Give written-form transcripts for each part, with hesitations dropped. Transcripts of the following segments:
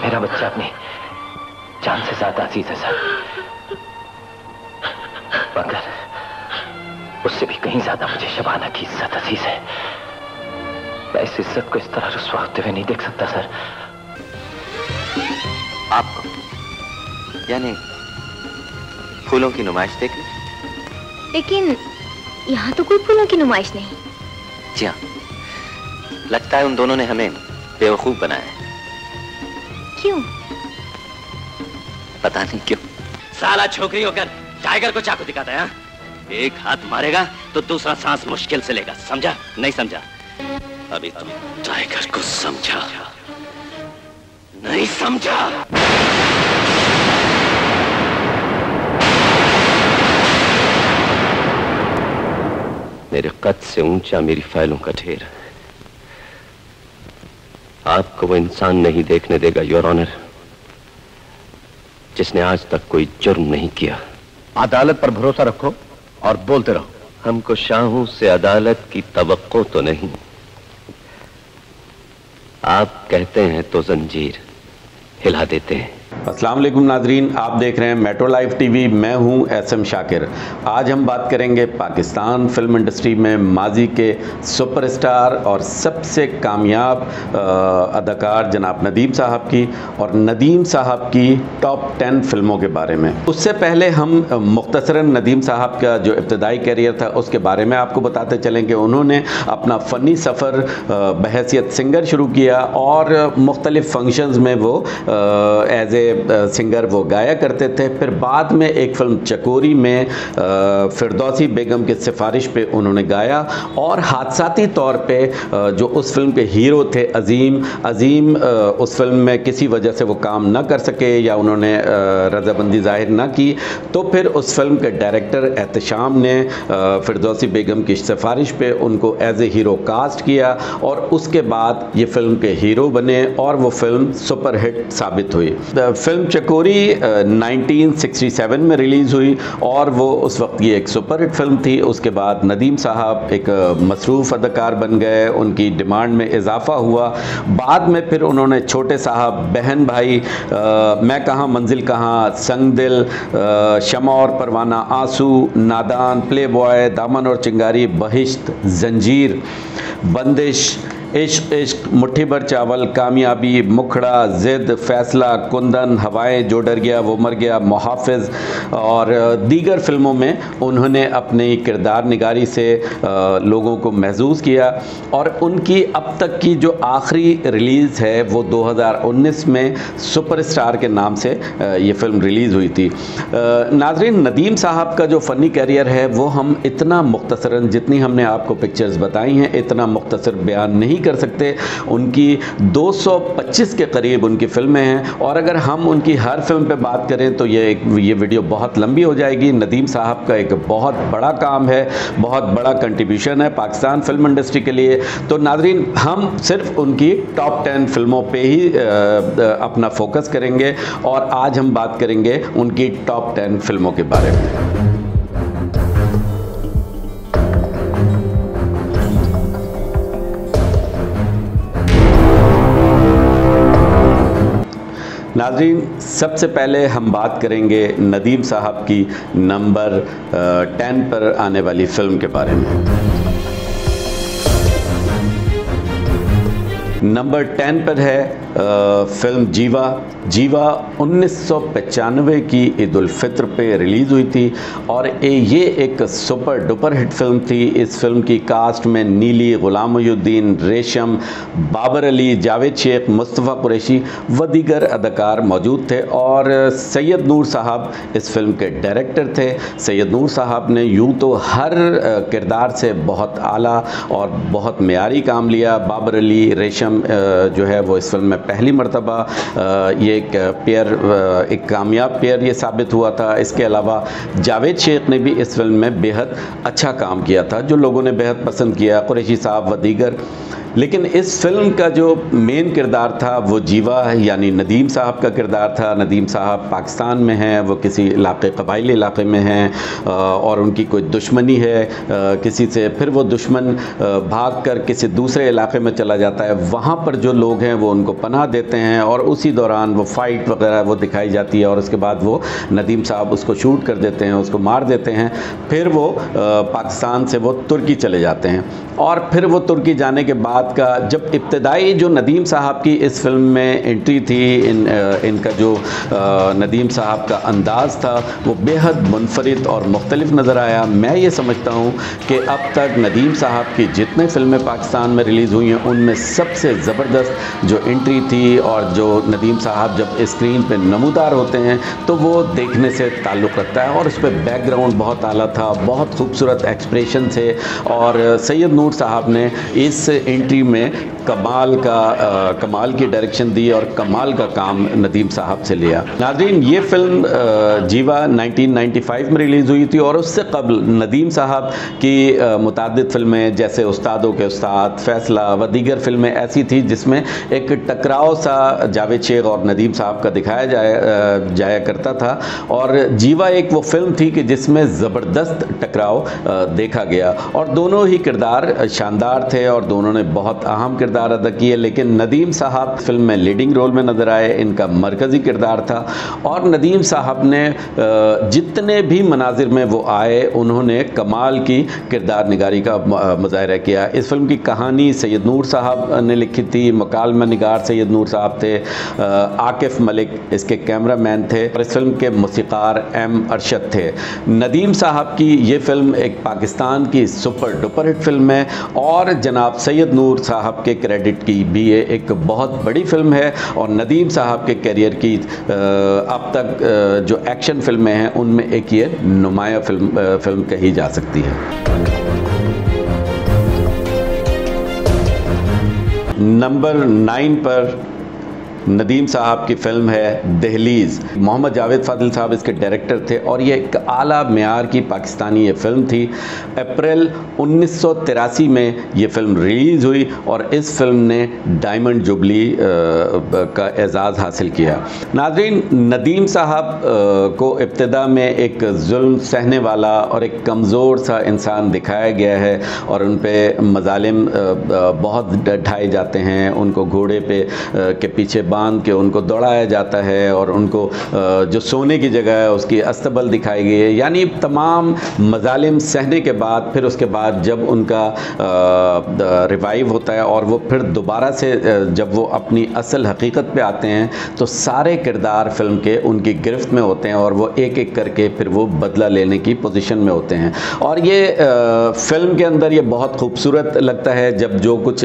मेरा बच्चा अपनी जान से ज्यादा अजीज है सर, मगर उससे भी कहीं ज्यादा मुझे शबाना की इज्जत अजीज है। मैं इस इज्जत को इस तरह रुस्वा होते हुए नहीं देख सकता सर। आपको यानी फूलों की नुमाइश देखने? लेकिन यहाँ तो कोई फूलों की नुमाइश नहीं। जी हाँ, लगता है उन दोनों ने हमें बेवकूफ बनाया है। क्यों? पता नहीं क्यों। साला छोकरी होकर टाइगर को चाकू दिखाता है। एक हाथ मारेगा तो दूसरा सांस मुश्किल से लेगा, समझा? नहीं समझा? अभी टाइगर को समझा नहीं समझा? मेरे कद से ऊंचा मेरी फाइलों का ढेर। आपको वो इंसान नहीं देखने देगा योर ऑनर, जिसने आज तक कोई जुर्म नहीं किया। अदालत पर भरोसा रखो और बोलते रहो। हमको शाहों से अदालत की तवक्को तो नहीं, आप कहते हैं तो जंजीर हिला देते हैं। अस्सलाम वालेकुम नाजरीन, आप देख रहे हैं मेट्रो लाइव टीवी। मैं हूं एसएम शाकिर। आज हम बात करेंगे पाकिस्तान फिल्म इंडस्ट्री में माजी के सुपरस्टार और सबसे कामयाब अदाकार जनाब नदीम साहब की और नदीम साहब की टॉप 10 फिल्मों के बारे में। उससे पहले हम मुख्तसरन नदीम साहब का जो इब्तदाई कैरियर था उसके बारे में आपको बताते चलें कि उन्होंने अपना फ़नी सफ़र बहैसियत सिंगर शुरू किया और मुख्तलिफ़ फंक्शंस में वो एज ए सिंगर वो गाया करते थे। फिर बाद में एक फिल्म चकोरी में फिरदौसी बेगम की सिफारिश पे उन्होंने गाया और हादसाती तौर पे जो उस फिल्म के हीरो थे अजीम उस फिल्म में किसी वजह से वो काम ना कर सके या उन्होंने रजामंदी जाहिर ना की, तो फिर उस फिल्म के डायरेक्टर एहतशाम ने फिरदौसी बेगम की सिफारिश पे उनको एज ए हीरो कास्ट किया और उसके बाद ये फिल्म के हीरो बने और वो फिल्म सुपरहिट साबित हुई। फिल्म चकोरी 1967 में रिलीज़ हुई और वो उस वक्त की एक सुपरहिट फिल्म थी। उसके बाद नदीम साहब एक मसरूफ़ अदाकार बन गए, उनकी डिमांड में इजाफा हुआ। बाद में फिर उन्होंने छोटे साहब, बहन भाई, मैं कहाँ मंजिल कहाँ, संग दिल, शमा और परवाना, आंसू, नादान, प्ले बॉय, दामन और चिंगारी, बहिश्त, जंजीर, बंदिश, इश्क इश्क, मुट्ठी भर चावल, कामयाबी, मुखड़ा, जिद, फैसला, कुंदन, हवाएं, जो डर गया वो मर गया, मुहाफिज और दीगर फिल्मों में उन्होंने अपनी किरदार निगारी से लोगों को महसूस किया और उनकी अब तक की जो आखिरी रिलीज़ है वो 2019 में सुपरस्टार के नाम से ये फिल्म रिलीज़ हुई थी। नाज़रीन, नदीम साहब का जो फ़नी कैरियर है वो हम इतना मुख्तसरन, जितनी हमने आपको पिक्चर्स बताई हैं, इतना मुख्तसर बयान नहीं कर सकते। उनकी 225 के करीब उनकी फिल्में हैं और अगर हम उनकी हर फिल्म पे बात करें तो ये वीडियो बहुत लंबी हो जाएगी। नदीम साहब का एक बहुत बड़ा काम है, बहुत बड़ा कंट्रीब्यूशन है पाकिस्तान फिल्म इंडस्ट्री के लिए। तो नाज़रीन, हम सिर्फ उनकी टॉप 10 फिल्मों पे ही अपना फोकस करेंगे और आज हम बात करेंगे उनकी टॉप 10 फिल्मों के बारे में। नाज़रीन, सबसे पहले हम बात करेंगे नदीम साहब की नंबर 10 पर आने वाली फ़िल्म के बारे में। नंबर 10 पर है फिल्म जीवा। जीवा 1995 की ईद उल फित्र पे रिलीज़ हुई थी और ये एक सुपर डुपर हिट फिल्म थी। इस फिल्म की कास्ट में नीली, गुलाम मोहिउद्दीन, रेशम, बाबर अली, जावेद शेख, मुस्तफ़ा कुरैशी व दीगर अदाकार मौजूद थे और सैयद नूर साहब इस फिल्म के डायरेक्टर थे। सैयद नूर साहब ने यूँ तो हर किरदार से बहुत आला और बहुत मेयारी काम लिया। बाबर अली, रेशम जो है वो इस फिल्म में पहली मरतबा ये एक पेयर, एक कामयाब पेयर ये साबित हुआ था। इसके अलावा जावेद शेख ने भी इस फिल्म में बेहद अच्छा काम किया था, जो लोगों ने बेहद पसंद किया, कुरैशी साहब व दीगर। लेकिन इस फिल्म का जो मेन किरदार था वो जीवा यानी नदीम साहब का किरदार था। नदीम साहब पाकिस्तान में हैं, वो किसी इलाके कबायली इलाके में हैं और उनकी कोई दुश्मनी है किसी से, फिर वो दुश्मन भाग कर किसी दूसरे इलाके में चला जाता है, वहाँ पर जो लोग हैं वो उनको पनाह देते हैं और उसी दौरान वो फ़ाइट वगैरह वो दिखाई जाती है और उसके बाद वो नदीम साहब उसको शूट कर देते हैं, उसको मार देते हैं। फिर वो पाकिस्तान से वो तुर्की चले जाते हैं और फिर वो तुर्की जाने के बाद का जब इब्तदाई जो नदीम साहब की इस फिल्म में एंट्री थी, इनका जो नदीम साहब का अंदाज़ था वो बेहद मुनफरिद और मुख्तलिफ नज़र आया। मैं ये समझता हूँ कि अब तक नदीम साहब की जितने फिल्में पाकिस्तान में रिलीज़ हुई हैं उनमें सबसे ज़बरदस्त जो एंट्री थी और जो नदीम साहब जब स्क्रीन पे नमूदार होते हैं तो वो देखने से ताल्लुक़ रखता है और उस पर बैकग्राउंड बहुत आला था, बहुत खूबसूरत एक्सप्रेशन थे और सैयद नूर साहब ने इस एंट्री में कमाल की डायरेक्शन दी और कमाल का काम नदीम साहब से लिया। नाज़रीन, ये फिल्म जीवा 1995 में रिलीज़ हुई थी और उससे कबल नदीम साहब की मुताद्दिद फिल्में जैसे उस्तादों के उस्ताद, फैसला व दीगर फिल्में ऐसी थी जिसमें एक टकराव सा जावेद शेख और नदीम साहब का दिखाया जाया करता था और जीवा एक वो फिल्म थी कि जिसमें ज़बरदस्त टकराव देखा गया और दोनों ही किरदार शानदार थे और दोनों ने बहुत अहम किरदार अदा किए। लेकिन नदीम साहब फिल्म में लीडिंग रोल में नज़र आए, इनका मरकज़ी किरदार था और नदीम साहब ने जितने भी मनाजिर में वो आए उन्होंने कमाल की किरदार निगारी का मुज़ाहरा किया। इस फिल्म की कहानी सैयद नूर साहब ने लिखी थी, मकालमा निगार सैयद नूर साहब थे, आकिफ मलिक इसके कैमरामैन थे और इस फिल्म के मौसीक़ार एम अरशद थे। नदीम साहब की ये फिल्म एक पाकिस्तान की सुपर डुपर हिट फिल्म है और जनाब सैयद नूर साहब के क्रेडिट की भी ये एक बहुत बड़ी फिल्म है और नदीम साहब के करियर की अब तक जो एक्शन फिल्में हैं उनमें एक ये नुमाया फिल्म कही जा सकती है। नंबर 9 पर नदीम साहब की फिल्म है दहलीज़। मोहम्मद जावेद फ़ाज़िल साहब इसके डायरेक्टर थे और ये एक आला मेयार की पाकिस्तानी ये फिल्म थी। अप्रैल 1983 में ये फिल्म रिलीज़ हुई और इस फिल्म ने डायमंड जुबली का एजाज़ हासिल किया। नाज़रीन, नदीम साहब को इब्तिदा में एक जुल्म सहने वाला और एक कमज़ोर सा इंसान दिखाया गया है और उन पर मज़ालिम बहुत ढाए जाते हैं, उनको घोड़े पे के पीछे बांध के उनको दौड़ाया जाता है और उनको जो सोने की जगह है उसकी अस्तबल दिखाई गई है। यानी तमाम मज़ालिम सहने के बाद फिर उसके बाद जब उनका रिवाइव होता है और वो फिर दोबारा से जब वो अपनी असल हकीकत पे आते हैं तो सारे किरदार फिल्म के उनकी गिरफ्त में होते हैं और वो एक एक करके फिर वो बदला लेने की पोजीशन में होते हैं। और ये फिल्म के अंदर ये बहुत खूबसूरत लगता है जब जो कुछ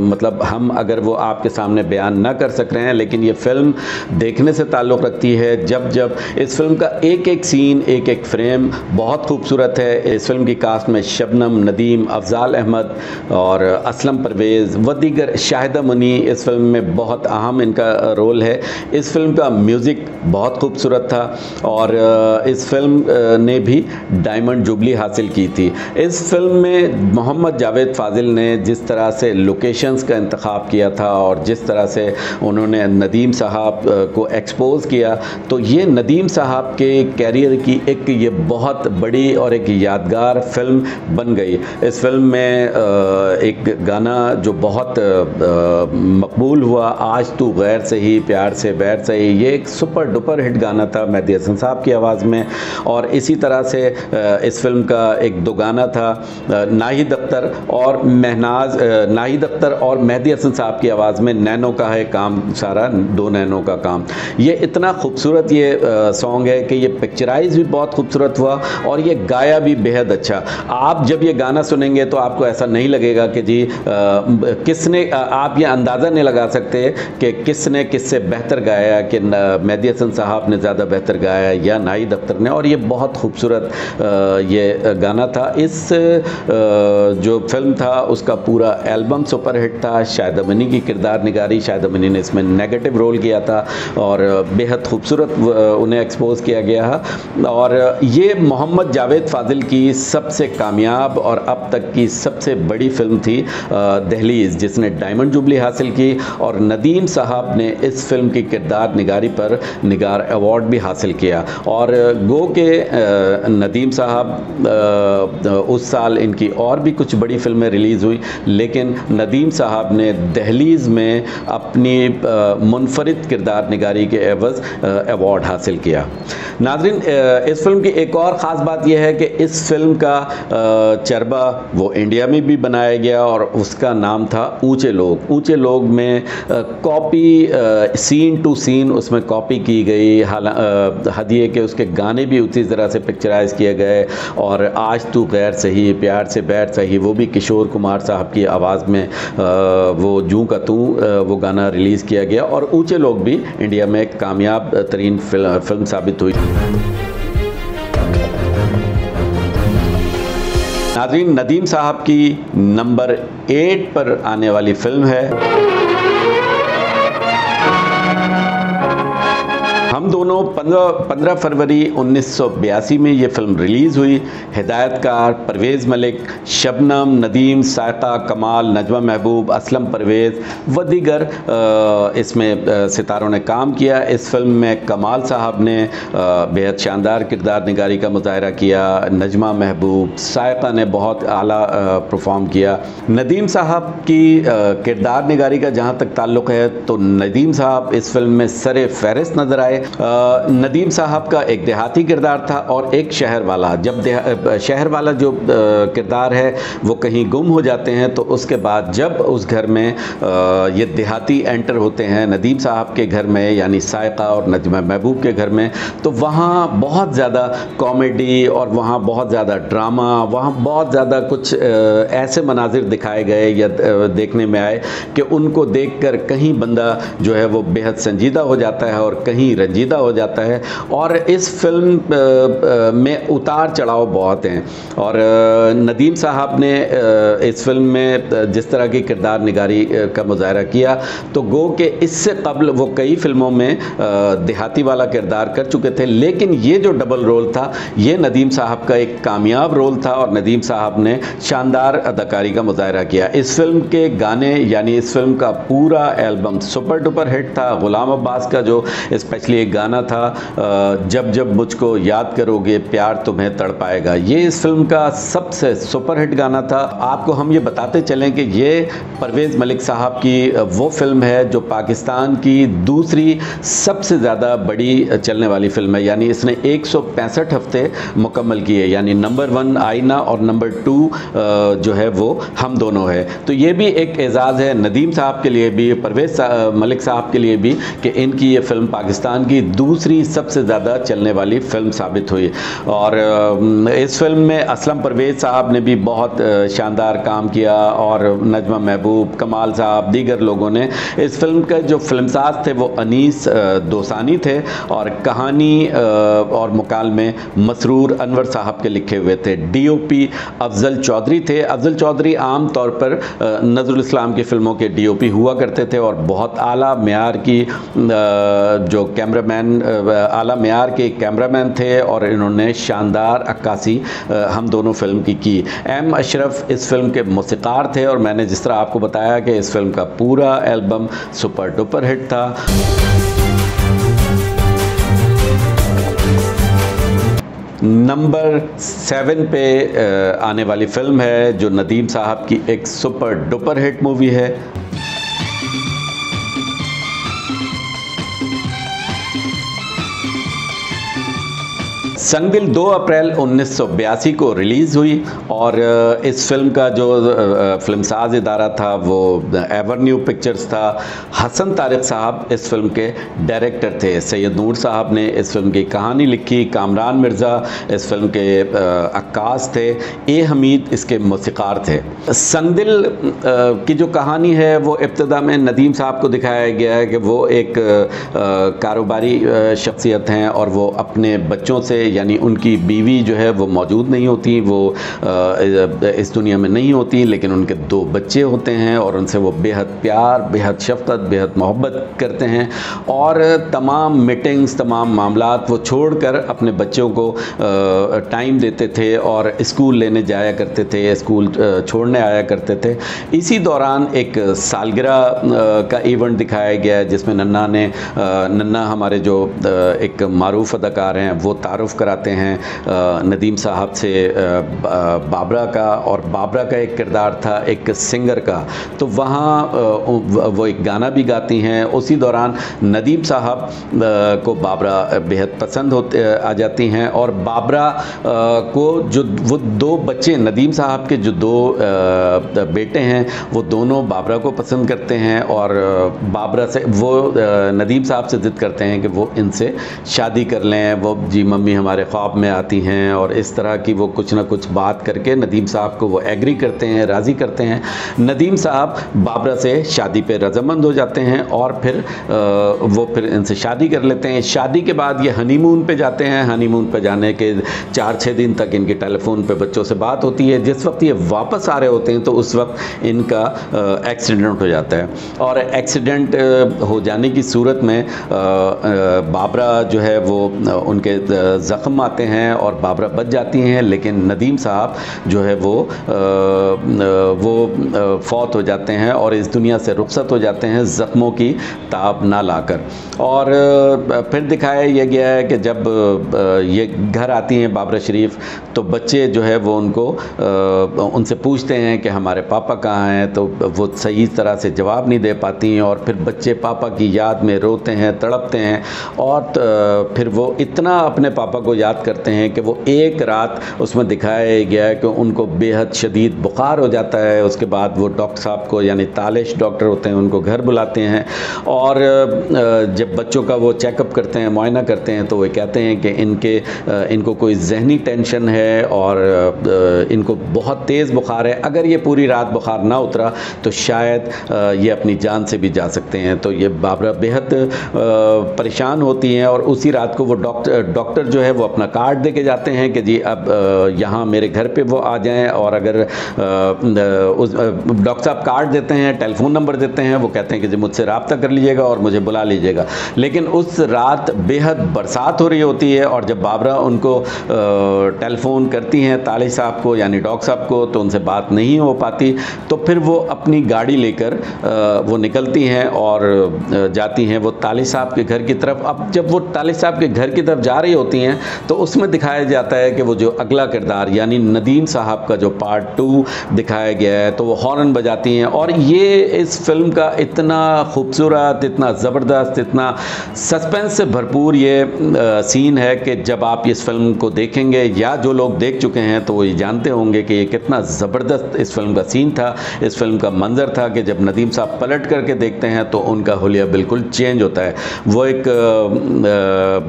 मतलब हम अगर वो आपके सामने बयान ना कर सक रहे हैं लेकिन ये फिल्म देखने से ताल्लुक़ रखती है जब इस फिल्म का एक एक सीन, एक एक फ्रेम बहुत खूबसूरत है। इस फिल्म की कास्ट में शबनम, नदीम, अफजाल अहमद और असलम परवेज़ व दीगर, शाहिदा मुनी इस फिल्म में बहुत अहम इनका रोल है। इस फिल्म का म्यूज़िक बहुत खूबसूरत था और इस फिल्म ने भी डायमंड जुबली हासिल की थी। इस फिल्म में मोहम्मद जावेद फ़ाज़िल ने जिस तरह से लोकेशंस का इंतखाब किया था और जिस तरह से उन्होंने नदीम साहब को एक्सपोज़ किया तो ये नदीम साहब के कैरियर की एक ये बहुत बड़ी और एक यादगार फिल्म बन गई। इस फिल्म में एक गाना जो बहुत मकबूल हुआ, आज तू गैर से ही प्यार से बैर से ही, ये एक सुपर डुपर हिट गाना था मेहदी हसन साहब की आवाज़ में। और इसी तरह से इस फिल्म का एक दो गाना था नाहिद अख्तर और मेहदी हसन साहब की आवाज़ में, नैनो का है काम सारा, दो नैनों का काम। ये इतना खूबसूरत ये सॉन्ग है कि ये पिक्चराइज भी बहुत खूबसूरत हुआ और ये गाया भी बेहद अच्छा। आप जब ये गाना सुनेंगे तो आपको ऐसा नहीं लगेगा कि जी किसने, आप ये अंदाज़ा नहीं लगा सकते कि किसने किससे बेहतर गाया, कि मेहदी हसन साहब ने ज़्यादा बेहतर गाया या नाहिद अख्तर ने। और ये बहुत खूबसूरत ये गाना था। इस जो फिल्म था उसका पूरा एल्बम सुपरहिट था। शाहिदा मनी की किरदार निगारी, शाहिदा मनी ने इसमें नेगेटिव रोल किया था और बेहद खूबसूरत उन्हें एक्सपोज किया गया है। और ये मोहम्मद जावेद फ़ाज़िल की सबसे कामयाब और अब तक की सबसे बड़ी फिल्म थी दहलीज़, जिसने डायमंड जुबली हासिल की। और नदीम साहब ने इस फिल्म की किरदार निगारी पर निगार अवार्ड भी हासिल किया। और गो के नदीम साहब उस साल इनकी और भी कुछ बड़ी फिल्में रिलीज़ हुई, लेकिन नदीम साहब ने दहलीज़ में अपनी मुनफरिद किरदार निगारी के एवज़ अवार्ड हासिल किया। नाज़रीन, इस फिल्म की एक और ख़ास बात यह है कि इस फिल्म का चरबा वो इंडिया में भी बनाया गया और उसका नाम था ऊंचे लोग। ऊंचे लोग में कॉपी सीन टू सीन उसमें कॉपी की गई, हदिये के उसके गाने भी उसी तरह से पिक्चराइज किए गए। और आज तू गैर सही, प्यार से बैर सही, वो भी किशोर कुमार साहब की आवाज़ में वो जूं का तू वो गाना रिलीज़ किया गया। और ऊंचे लोग भी इंडिया में कामयाब तरीन फिल्म साबित हुई। नाज़रीन, नदीम साहब की नंबर 8 पर आने वाली फिल्म है हम दोनों। 15 फरवरी 1982 में ये फिल्म रिलीज़ हुई। हिदायतकार परवेज़ मलिक, शबनम, नदीम, सायका, कमाल, नजमा महबूब, असलम परवेज़ व दीगर इसमें सितारों ने काम किया। इस फिल्म में कमाल साहब ने बेहद शानदार किरदार निगारी का मुजाहरा किया। नजमा महबूब, सायका ने बहुत आला परफॉर्म किया। नदीम साहब की किरदार निगारी का जहाँ तक ताल्लुक़ है तो नदीम साहब इस फिल्म में सरे फहरिस्त नज़र आए। नदीम साहब का एक देहाती किरदार था और एक शहर वाला। जब शहर वाला जो किरदार है वो कहीं गुम हो जाते हैं तो उसके बाद जब उस घर में ये देहाती एंटर होते हैं नदीम साहब के घर में, यानी सायका और नजमा महबूब के घर में, तो वहाँ बहुत ज़्यादा कॉमेडी और वहाँ बहुत ज़्यादा ड्रामा, वहाँ बहुत ज़्यादा कुछ ऐसे मनाजिर दिखाए गए या देखने में आए कि उनको देखकर कहीं बंदा जो है वो बेहद संजीदा हो जाता है और कहीं रंजीदा हो जाता है। और इस फिल्म में उतार चढ़ाव बहुत हैं। और नदीम साहब ने इस फिल्म में जिस तरह की किरदार निगारी का मुजाहरा किया तो गो के इससे कबल वो कई फिल्मों में देहाती वाला किरदार कर चुके थे, लेकिन ये जो डबल रोल था ये नदीम साहब का एक कामयाब रोल था और नदीम साहब ने शानदार अदाकारी का मुजाहरा किया। इस फिल्म के गाने यानी इस फिल्म का पूरा एल्बम सुपर डुपर हिट था। गुलाम अब्बास का जो स्पेशली एक गाना था, जब जब मुझको याद करोगे प्यार तुम्हें तड़पाएगा, ये इस फिल्म का सबसे सुपर हिट गाना था। आपको हम ये बताते चलें कि ये परवेज़ मलिक साहब की वो फिल्म है जो पाकिस्तान की दूसरी सबसे ज़्यादा बड़ी चलने वाली फिल्म है, यानी इसने 165 हफ्ते मुकम्मल किए, यानी नंबर 1 आईना और नंबर 2 जो है वो हम दोनों है। तो ये भी एक एजाज़ है नदीम साहब के लिए भी, परवेज़ मलिक साहब के लिए भी कि इनकी ये फिल्म पाकिस्तान की दूसरी सबसे ज़्यादा चलने वाली फिल्म साबित हुई। और इस फिल्म में असलम परवेज़ साहब ने भी बहुत शानदार काम किया और नजमा महबूब, कमाल साहब, दीगर लोगों ने। इस फिल्म के जो फिल्मसाज थे वो अनीस दोसानी थे और कहानी और मुकालमे मसरूर अनवर साहब के लिखे हुए थे। डीओपी अफजल चौधरी थे। अफजल चौधरी आम तौर पर नज़रुल इस्लाम की फ़िल्मों के डीओपी हुआ करते थे और बहुत आला मेयार की जो कैमरामैन, आला मेयार के कैमरामैन थे और इन्होंने शानदार अक्कासी हम दोनों फिल्म की। एम अशरफ इस फिल्म के मौसीक़ार थे और मैंने जिस तरह आपको बताया कि इस फिल्म का पूरा एल्बम सुपर डुपर हिट था। नंबर 7 पे आने वाली फिल्म है जो नदीम साहब की एक सुपर डुपर हिट मूवी है। संगदिल 2 अप्रैल 1982 को रिलीज़ हुई और इस फिल्म का जो फिल्मसाज इदारा था वो एवरन्यू पिक्चर्स था। हसन तारिक साहब इस फिल्म के डायरेक्टर थे। सैयद नूर साहब ने इस फिल्म की कहानी लिखी। कामरान मिर्ज़ा इस फिल्म के अक्कास थे। ए हमीद इसके मौसीक़ार थे। संगदिल की जो कहानी है वो इब्तिदा में नदीम साहब को दिखाया गया है कि वो एक कारोबारी शख्सियत हैं और वो अपने बच्चों से यानी उनकी बीवी जो है वो मौजूद नहीं होती, वो इस दुनिया में नहीं होती, लेकिन उनके 2 बच्चे होते हैं और उनसे वो बेहद प्यार, बेहद शफ़क़त, बेहद मोहब्बत करते हैं और तमाम मीटिंग्स, तमाम मामलात वो छोड़कर अपने बच्चों को टाइम देते थे और स्कूल लेने जाया करते थे, स्कूल छोड़ने आया करते थे। इसी दौरान एक सालगिरह का इवेंट दिखाया गया है जिसमें नन्ना हमारे जो एक मारूफ अदाकार हैं वो तारुफ़ कराते हैं नदीम साहब से बाबरा का, और बाबरा का एक किरदार था एक सिंगर का, तो वहाँ वो एक गाना भी गाती हैं। उसी दौरान नदीम साहब को बाबरा बेहद पसंद आ जाती हैं और बाबरा को जो वो 2 बच्चे, नदीम साहब के जो 2 बेटे हैं, वो दोनों बाबरा को पसंद करते हैं और बाबरा से वो नदीम साहब से ज़िद करते हैं कि वो इनसे शादी कर लें। वो जी मम्मी हमारे ख्वाब में आती हैं और इस तरह की वो कुछ ना कुछ बात करके नदीम साहब को वो एग्री करते हैं, राज़ी करते हैं। नदीम साहब बाबरा से शादी पे रज़ामंद हो जाते हैं और फिर वो फिर इनसे शादी कर लेते हैं। शादी के बाद ये हनीमून पे जाते हैं। हनीमून पे जाने के 4-6 दिन तक इनकी टेलीफोन पे बच्चों से बात होती है। जिस वक्त ये वापस आ रहे होते हैं तो उस वक्त इनका एक्सीडेंट हो जाता है और एक्सीडेंट हो जाने की सूरत में बाबरा जो है वो उनके ज़ख्म आते हैं और बाबरा बच जाती हैं, लेकिन नदीम साहब जो है वो फौत हो जाते हैं और इस दुनिया से रुखसत हो जाते हैं ज़ख्मों की ताब ना लाकर। और फिर दिखाया गया है कि जब ये घर आती हैं बाबरा शरीफ तो बच्चे जो है वो उनसे पूछते हैं कि हमारे पापा कहाँ हैं, तो वो सही तरह से जवाब नहीं दे पाती और फिर बच्चे पापा की याद में रोते हैं, तड़पते हैं और फिर वो इतना अपने पापा को याद करते हैं कि वो एक रात, उसमें दिखाया गया है कि उनको बेहद शदीद बुखार हो जाता है। उसके बाद वो डॉक्टर साहब को, यानी तालिश डॉक्टर होते हैं, उनको घर बुलाते हैं और जब बच्चों का वो चेकअप करते हैं, मुआयना करते हैं, तो वो कहते हैं कि इनको कोई जहनी टेंशन है और इनको बहुत तेज़ बुखार है। अगर ये पूरी रात बुखार ना उतरा तो शायद ये अपनी जान से भी जा सकते हैं। तो ये बाबरा बेहद परेशान होती हैं और उसी रात को वो डॉक्टर जो है वो अपना कार्ड दे के जाते हैं कि जी अब यहाँ मेरे घर पे वो आ जाएं, और अगर डॉक्टर साहब कार्ड देते हैं, टेलीफोन नंबर देते हैं, वो कहते हैं कि जी मुझसे रब्ता कर लीजिएगा और मुझे बुला लीजिएगा। लेकिन उस रात बेहद बरसात हो रही होती है और जब बाबरा उनको टेलीफोन करती हैं तालिश साहब को, यानी डॉक्टर साहब को, तो उनसे बात नहीं हो पाती। तो फिर वो अपनी गाड़ी लेकर वो निकलती हैं और जाती हैं वो तालिश साहब के घर की तरफ। अब जब वो तालिश साहब के घर की तरफ जा रही होती हैं तो उसमें दिखाया जाता है कि वो जो अगला किरदार यानी नदीम साहब का जो पार्ट 2 दिखाया गया है, तो वो हॉर्न बजाती हैं। और ये इस फिल्म का इतना खूबसूरत, इतना ज़बरदस्त, इतना सस्पेंस से भरपूर ये सीन है कि जब आप इस फिल्म को देखेंगे, या जो लोग देख चुके हैं तो वो ये जानते होंगे कि ये कितना ज़बरदस्त इस फिल्म का सीन था, इस फिल्म का मंजर था कि जब नदीम साहब पलट करके देखते हैं तो उनका हुलिया बिल्कुल चेंज होता है। वो एक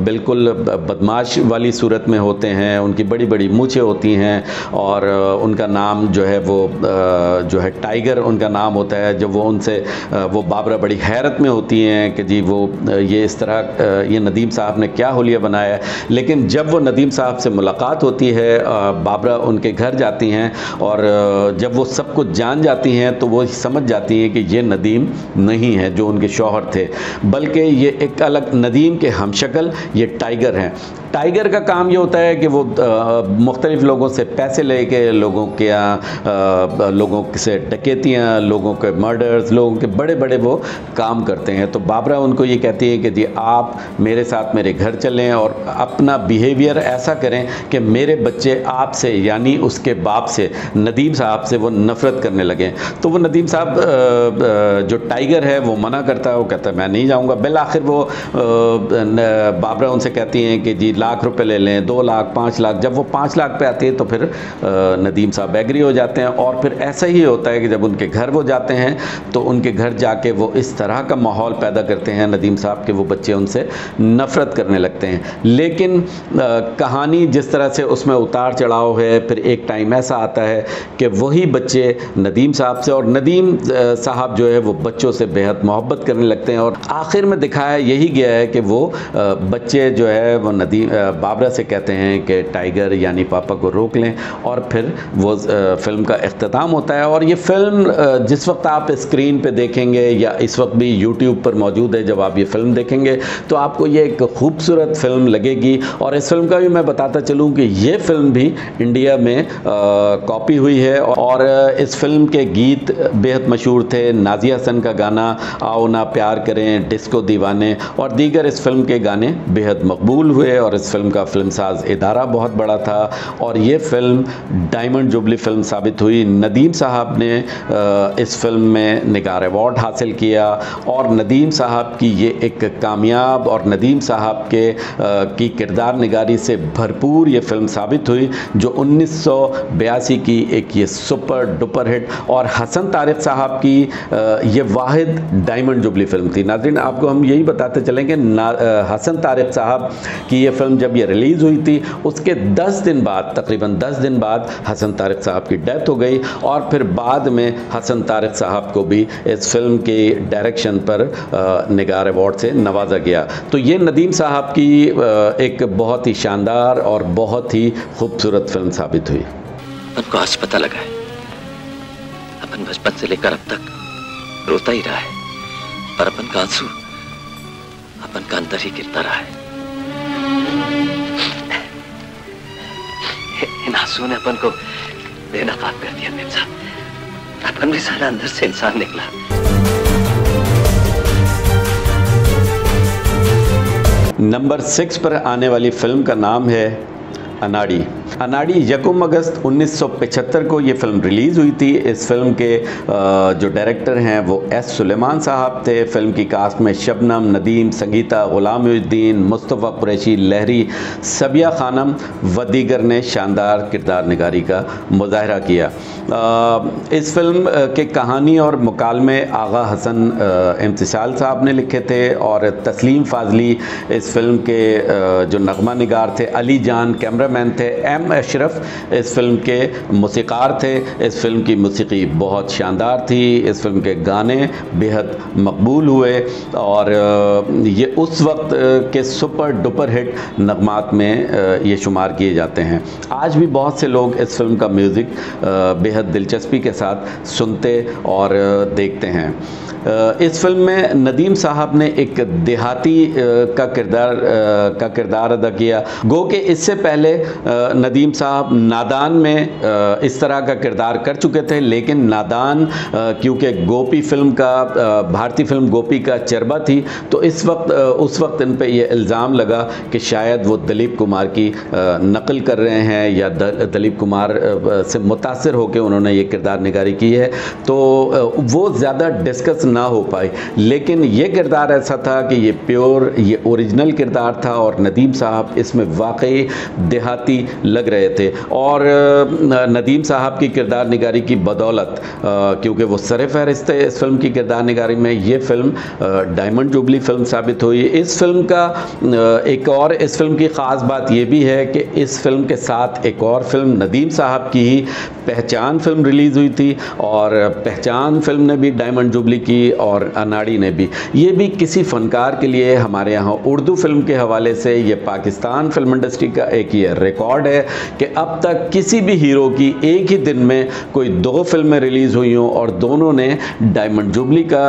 बिल्कुल बदमाश वाली सूरत में होते हैं, उनकी बड़ी बड़ी मूछें होती हैं और उनका नाम जो है वो जो है टाइगर उनका नाम होता है। जब वो उनसे वो बाबरा बड़ी हैरत में होती हैं कि जी वो ये इस तरह ये नदीम साहब ने क्या हुलिया बनाया है। लेकिन जब वो नदीम साहब से मुलाकात होती है, बाबरा उनके घर जाती हैं और जब वो सब कुछ जान जाती हैं तो वो समझ जाती हैं कि ये नदीम नहीं है जो उनके शौहर थे, बल्कि ये एक अलग नदीम के हमशक्ल ये टाइगर हैं। टाइगर का काम ये होता है कि वो मुख्तलिफ लोगों से पैसे लेके लोगों से डकैतियाँ, लोगों के मर्डर्स, लोगों के बड़े बड़े वो काम करते हैं। तो बाबरा उनको ये कहती है कि जी आप मेरे साथ मेरे घर चलें और अपना बिहेवियर ऐसा करें कि मेरे बच्चे आपसे, यानी उसके बाप से, नदीम साहब से वो नफ़रत करने लगें। तो वो नदीम साहब जो टाइगर है वो मना करता है, वो कहता है मैं नहीं जाऊँगा। बिल आखिर वो बाबरा उनसे कहती हैं कि जी लाख रुपए ले लें, 2 लाख, 5 लाख। जब वो 5 लाख पे आती है तो फिर नदीम साहब एग्री हो जाते हैं। और फिर ऐसा ही होता है कि जब उनके घर वो जाते हैं तो उनके घर जाके वो इस तरह का माहौल पैदा करते हैं नदीम साहब के वो बच्चे उनसे नफ़रत करने लगते हैं। लेकिन कहानी जिस तरह से उसमें उतार चढ़ाव है, फिर एक टाइम ऐसा आता है कि वही बच्चे नदीम साहब से, और नदीम साहब जो है वो बच्चों से बेहद मोहब्बत करने लगते हैं। और आखिर में दिखाया यही गया है कि वो बच्चे जो है वो बाबरा से कहते हैं कि टाइगर यानी पापा को रोक लें, और फिर वो फिल्म का इख्तिताम होता है। और ये फिल्म जिस वक्त आप स्क्रीन पे देखेंगे या इस वक्त भी यूट्यूब पर मौजूद है, जब आप ये फिल्म देखेंगे तो आपको ये एक खूबसूरत फिल्म लगेगी। और इस फिल्म का भी मैं बताता चलूँ कि ये फिल्म भी इंडिया में कॉपी हुई है, और इस फिल्म के गीत बेहद मशहूर थे। नाजिया हसन का गाना आओ ना प्यार करें, डिस्को दीवाने और दीगर इस फिल्म के गाने बेहद मकबूल हुए, और इस फिल्म का फिल्मसाज इदारा बहुत बड़ा था, और ये फिल्म डायमंड जुबली फिल्म साबित हुई। नदीम साहब ने इस फिल्म में निगार अवार्ड हासिल किया, और नदीम साहब की ये एक कामयाब और नदीम साहब की किरदार निगारी से भरपूर ये फिल्म साबित हुई, जो 1982 की एक ये सुपर डुपर हिट और हसन तारिक साहब की ये वाहिद डायमंड जुबली फिल्म थी। नाज़रीन, आपको हम यही बताते चलें कि हसन तारिक साहब की ये फिल्म जब ये रिलीज़ हुई थी, उसके 10 दिन बाद, तकरीबन 10 दिन बाद हसन तारिक साहब की डेथ हो गई, और फिर बाद में हसन तारिक साहब को भी इस फिल्म के डायरेक्शन पर निगार अवार्ड से नवाजा गया। तो ये नदीम साहब की एक बहुत ही शानदार और बहुत ही खूबसूरत फिल्म साबित हुई। अपन को आज पता लगा है, अपन बचपन से लेकर अब तक रोता ही रहा है, पर अपन का आंसू अपन का अंदर ही गिरता रहा है। इन आंसुओं ने अपन को बेनकाब कर दिया मेम साहब। अपन भी सारा अंदर से इंसान निकला। नंबर 6 पर आने वाली फिल्म का नाम है अनाड़ी। अनाड़ी 1 अगस्त 1975 को ये फिल्म रिलीज़ हुई थी। इस फिल्म के जो डायरेक्टर हैं वो एस सुलेमान साहब थे। फिल्म की कास्ट में शबनम, नदीम, संगीता, गुलामुद्दीन, मुस्तफ़ा कुरैशी, लहरी, सबिया खानम व दीगर ने शानदार किरदार निगारी का मुजाहरा किया। इस फिल्म के कहानी और मुकालमे आगा हसन इम्तिसाल साहब ने लिखे थे, और तस्लीम फाजली इस फिल्म के जो नगमा निगार थे, अली जान कैमरामैन थे, एम अशरफ इस फिल्म के मौसीकार थे। इस फिल्म की मौसीकी बहुत शानदार थी, इस फिल्म के गाने बेहद मकबूल हुए, और ये उस वक्त के सुपर डुपर हिट नगमात में ये शुमार किए जाते हैं। आज भी बहुत से लोग इस फिल्म का म्यूज़िक बेहद दिलचस्पी के साथ सुनते और देखते हैं। इस फिल्म में नदीम साहब ने एक देहाती का किरदार अदा किया। गो कि इससे पहले नदीम साहब नादान में इस तरह का किरदार कर चुके थे, लेकिन नादान क्योंकि गोपी फिल्म का, भारतीय फिल्म गोपी का चरबा थी, तो उस वक्त इन पे ये इल्ज़ाम लगा कि शायद वो दिलीप कुमार की नकल कर रहे हैं, या दिलीप कुमार से मुतासिर होकर उन्होंने ये किरदार निगारी की है, तो वो ज़्यादा डिस्कस ना हो पाई। लेकिन ये किरदार ऐसा था कि ये प्योर, ये ओरिजिनल किरदार था, और नदीम साहब इसमें वाकई देहाती लग रहे थे। और नदीम साहब की किरदार निगारी की बदौलत, क्योंकि वो सरे फहरिस्त थे इस फिल्म की किरदार निगारी में, ये फिल्म डायमंड जुबली फिल्म साबित हुई। इस फिल्म का इस फिल्म की ख़ास बात ये भी है कि इस फिल्म के साथ एक और फिल्म नदीम साहब की ही पहचान फिल्म रिलीज़ हुई थी, और पहचान फिल्म ने भी डायमंड जुबली की और अनाड़ी ने भी। ये भी किसी फ़नकार के लिए हमारे यहाँ उर्दू फिल्म के हवाले से ये पाकिस्तान फिल्म इंडस्ट्री का एक ये रिकॉर्ड है कि अब तक किसी भी हीरो की एक ही दिन में कोई 2 फिल्में रिलीज़ हुई हों और दोनों ने डायमंड जुबली का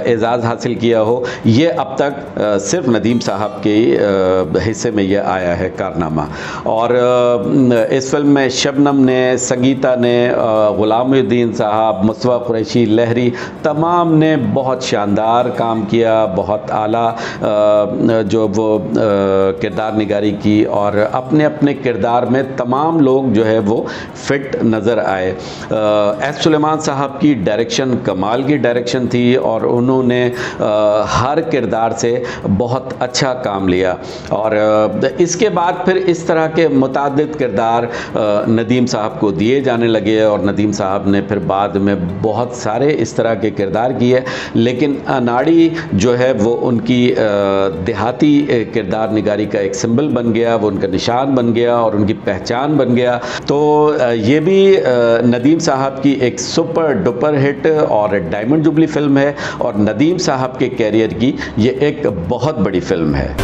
एजाज़ हासिल किया हो। ये अब तक सिर्फ नदीम साहब के हिस्से में ये आया है कारनामा। और इस फिल्म में शबनम ने, संगीता ने, गुलामुद्दीन साहब, मुस्तफ़ा कुरैशी, लहरी, तमाम ने बहुत शानदार काम किया, बहुत आला जो वो किरदार निगारी की, और अपने अपने किरदार में तमाम लोग जो है वो फिट नज़र आए। एस सुलेमान साहब की डायरेक्शन कमाल की डायरेक्शन थी, और उन्होंने हर किरदार से बहुत अच्छा काम लिया। और इसके बाद फिर इस तरह के मुतादिद किरदार नदीम साहब को दिए जाने लगे, और नदीम साहब ने फिर बाद में बहुत सारे इस तरह के किरदार किए। लेकिन अनाड़ी जो है वो उनकी देहाती किरदार निगारी का एक सिंबल बन गया, वो उनका निशान बन गया और उनकी पहचान बन गया। तो ये भी नदीम साहब की एक सुपर डुपर हिट और डायमंड जुबली फिल्म है, और नदीम साहब के कैरियर की ये एक बहुत बड़ी फिल्म है।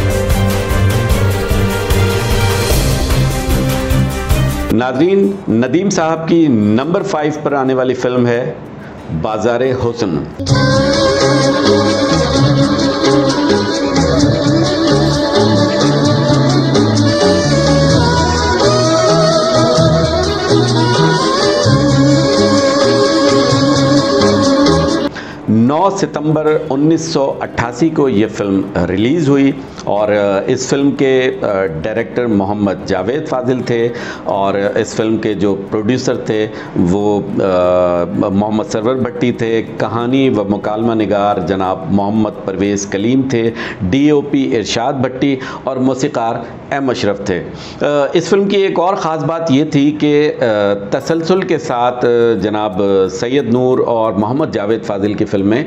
नाज़रीन, नदीम साहब की नंबर 5 पर आने वाली फिल्म है बाज़ारे हुस्न। 9 सितंबर 1988 को ये फिल्म रिलीज़ हुई और इस फिल्म के डायरेक्टर मोहम्मद जावेद फाजिल थे और इस फिल्म के जो प्रोड्यूसर थे वो मोहम्मद सरवर भट्टी थे। कहानी व मुकालमा निगार जनाब मोहम्मद परवेज़ कलीम थे। DOP इरशाद भट्टी और मौसीकार M अशरफ थे। इस फिल्म की एक और ख़ास बात ये थी कि तसलसल के साथ जनाब सैयद नूर और मोहम्मद जावेद फाजिल की फिल्में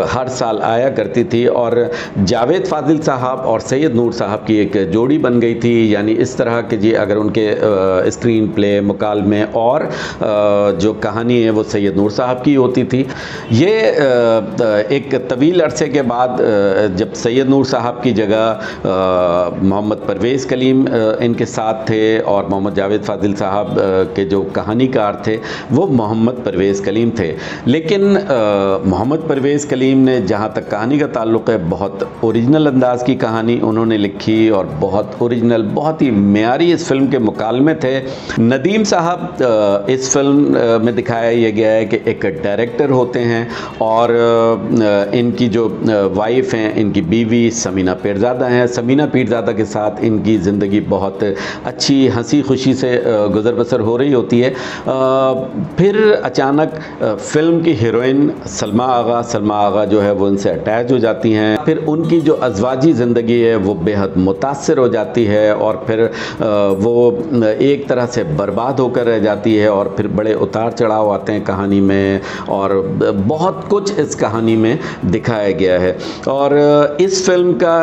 हर साल आया करती थी और जावेद फाजिल साहब और सैयद नूर साहब की एक जोड़ी बन गई थी। यानी इस तरह के जी अगर उनके स्क्रीन प्ले मुकालमे और जो कहानी है वो सैयद नूर साहब की होती थी। ये एक तवील अरसे के बाद जब सैयद नूर साहब की जगह मोहम्मद परवेज़ कलीम इनके साथ थे और मोहम्मद जावेद फाजिल साहब के जो कहानीकार थे वो मोहम्मद परवेज़ कलीम थे। लेकिन मोहम्मद परवेज़ कलीम ने जहाँ तक कहानी का ताल्लुक़ है बहुत ओरिजिनल अंदाज़ की कहानी उन्होंने लिखी और बहुत ओरिजिनल, बहुत ही मेयारी इस फिल्म के मुकालमे थे। नदीम साहब इस फिल्म में दिखाया यह गया है कि एक डायरेक्टर होते हैं और इनकी जो वाइफ हैं, इनकी बीवी समीना पीरज़ादा हैं। समीना पीरज़ादा के साथ इनकी ज़िंदगी बहुत अच्छी हंसी खुशी से गुज़र बसर हो रही होती है। फिर अचानक फ़िल्म की हीरोइन सलमा आगा जो है वो उनसे अटैच हो जाती हैं। फिर उनकी जो अज़वाजी ज़िंदगी है वो बेहद मुतासिर हो जाती है और फिर वो एक तरह से बर्बाद होकर रह जाती है और फिर बड़े उतार चढ़ाव आते हैं कहानी में और बहुत कुछ इस कहानी में दिखाया गया है। और इस फिल्म का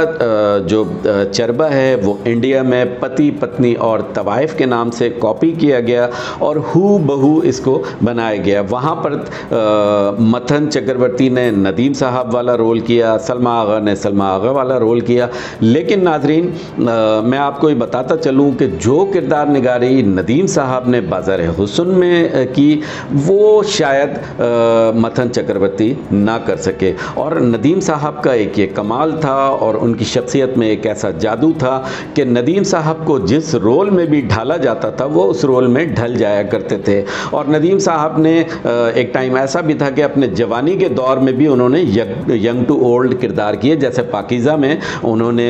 जो चरबा है वो इंडिया में पति पत्नी और तवाइफ के नाम से कॉपी किया गया और हू बहू इसको बनाया गया। वहाँ पर मथन चक्रवर्ती ने नदीम साहब वाला रोल किया, सलमा आगा ने सलमा आगा वाला रोल किया। लेकिन नाजरीन मैं आपको ये बताता चलूँ कि जो किरदार निगारी नदीम साहब ने बाज़ारे हुस्न में की वो शायद मथन चक्रवर्ती ना कर सके। और नदीम साहब का एक ये कमाल था और उनकी शख्सियत में एक ऐसा जादू था कि नदीम साहब को जिस रोल में भी ढाला जाता था वो उस रोल में ढल जाया करते थे। और नदीम साहब ने एक टाइम ऐसा भी था कि अपने जवानी के दौर में भी उन्होंने यंग टू ओल्ड किरदार किए, जैसे पाकीज़ा में उन्होंने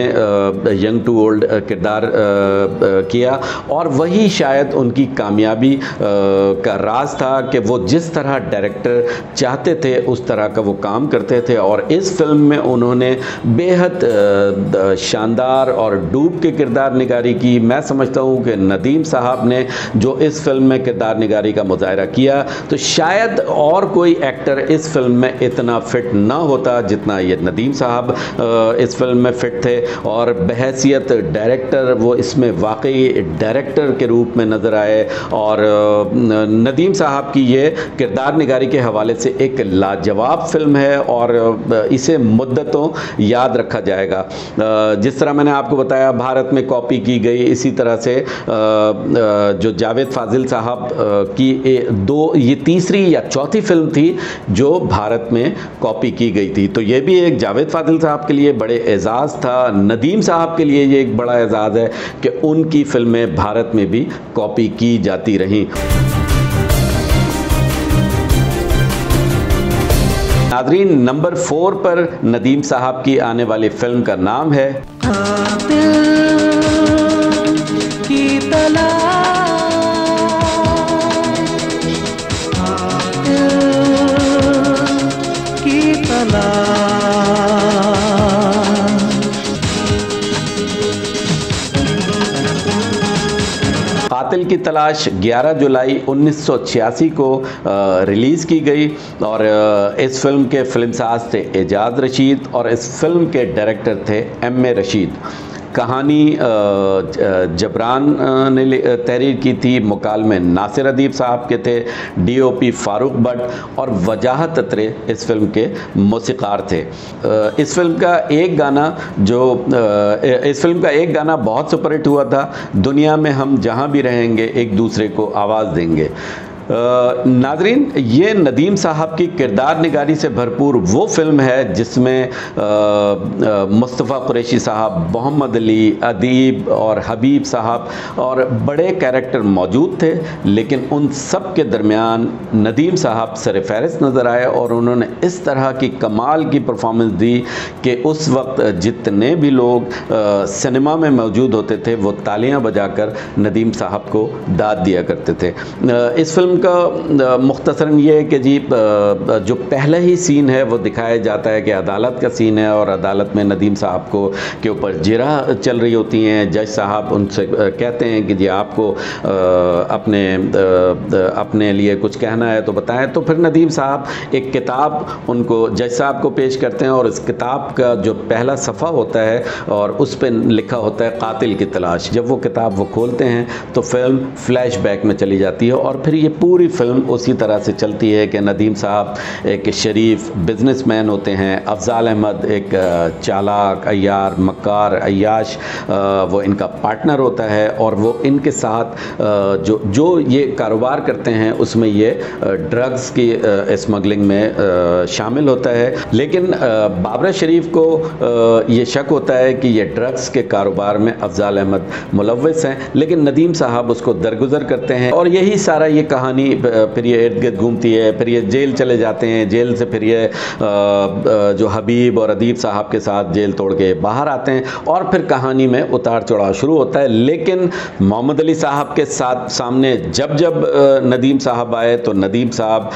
यंग टू ओल्ड किरदार किया और वही शायद उनकी कामयाबी का राज था कि वो जिस तरह डायरेक्टर चाहते थे उस तरह का वो काम करते थे। और इस फिल्म में उन्होंने बेहद शानदार और डूब के किरदार निगारी की। मैं समझता हूँ कि नदीम साहब ने जो इस फिल्म में किरदार निगारी का मुजाहरा किया तो शायद और कोई एक्टर इस फिल्म में इतना फिट ना होता जितना ये नदीम साहब इस फिल्म में फिट थे। और बहैसियत डायरेक्टर वो इसमें वाकई डायरेक्टर के रूप में नज़र आए और नदीम साहब की ये किरदार निगारी के हवाले से एक लाजवाब फिल्म है और इसे मुद्दतों याद रखा जाएगा। जिस तरह मैंने आपको बताया भारत में कॉपी की गई, इसी तरह से जो जावेद फाजिल साहब की ये तीसरी या चौथी फिल्म थी जो भारत में कॉपी की गई थी। तो ये भी एक जावेद फाजिल साहब के लिए बड़े एजाज़ था। नदीम साहब के लिए ये एक बड़ा एजाज़ है कि उनकी फिल्में भारत में भी कॉपी की जाती रहीं। नाज़रीन, नंबर 4 पर नदीम साहब की आने वाली फिल्म का नाम है कातिल की तलाश 11 जुलाई 1986 को रिलीज़ की गई और इस फिल्म के फिल्मसाज थे एजाज रशीद और इस फिल्म के डायरेक्टर थे M.A. रशीद। कहानी जबरान ने तहरीर की थी, मुकालमे नासिर अदीब साहब के थे, DOP फारूक भट्ट और वजाहत अत्रे इस फिल्म के मौसीकार थे। इस फिल्म का एक गाना बहुत सुपरहिट हुआ था, दुनिया में हम जहाँ भी रहेंगे एक दूसरे को आवाज़ देंगे। नाजरीन, ये नदीम साहब की किरदार निगारी से भरपूर वो फिल्म है जिसमें मुस्तफ़ा कुरैशी साहब, मोहम्मद अली, अदीब और हबीब साहब और बड़े कैरेक्टर मौजूद थे, लेकिन उन सब के दरमियान नदीम साहब सर फहरिस्त नज़र आए और उन्होंने इस तरह की कमाल की परफॉर्मेंस दी कि उस वक्त जितने भी लोग सिनेमा में मौजूद होते थे वो तालियां बजाकर नदीम साहब को दाद दिया करते थे। इस फिल्म का मुख्तसरन ये है कि जी जो पहला ही सीन है वो दिखाया जाता है कि अदालत का सीन है और अदालत में नदीम साहब को के ऊपर जिरा चल रही होती हैं। जज साहब उनसे कहते हैं कि जी आपको अपने लिए कुछ कहना है तो बताएं। तो फिर नदीम साहब एक किताब उनको जज साहब को पेश करते हैं और इस किताब का जो पहला सफ़ा होता है और उस पर लिखा होता है कातिल की तलाश। जब वो किताब वो खोलते हैं तो फिल्म फ्लैशबैक में चली जाती है और फिर ये पूरी फिल्म उसी तरह से चलती है कि नदीम साहब एक शरीफ बिजनेसमैन होते हैं, अफजाल अहमद एक चालाक, अय्यार, मक्कार, अय्याश वो इनका पार्टनर होता है और वो इनके साथ जो ये कारोबार करते हैं उसमें ये ड्रग्स की स्मगलिंग में शामिल होता है। लेकिन बाबरा शरीफ को ये शक होता है कि ये ड्रग्स के कारोबार में अफजाल अहमद मुलव्वस हैं, लेकिन नदीम साहब उसको दरगुजर करते हैं और यही सारा ये कहानी फिर ये इर्द गिर्द घूमती है। फिर ये जेल चले जाते हैं, जेल से फिर ये जो हबीब और अदीब साहब के साथ जेल तोड़ के बाहर आते हैं और फिर कहानी में उतार चढ़ाव शुरू होता है। लेकिन मोहम्मद अली साहब के साथ सामने जब नदीम साहब आए तो नदीम साहब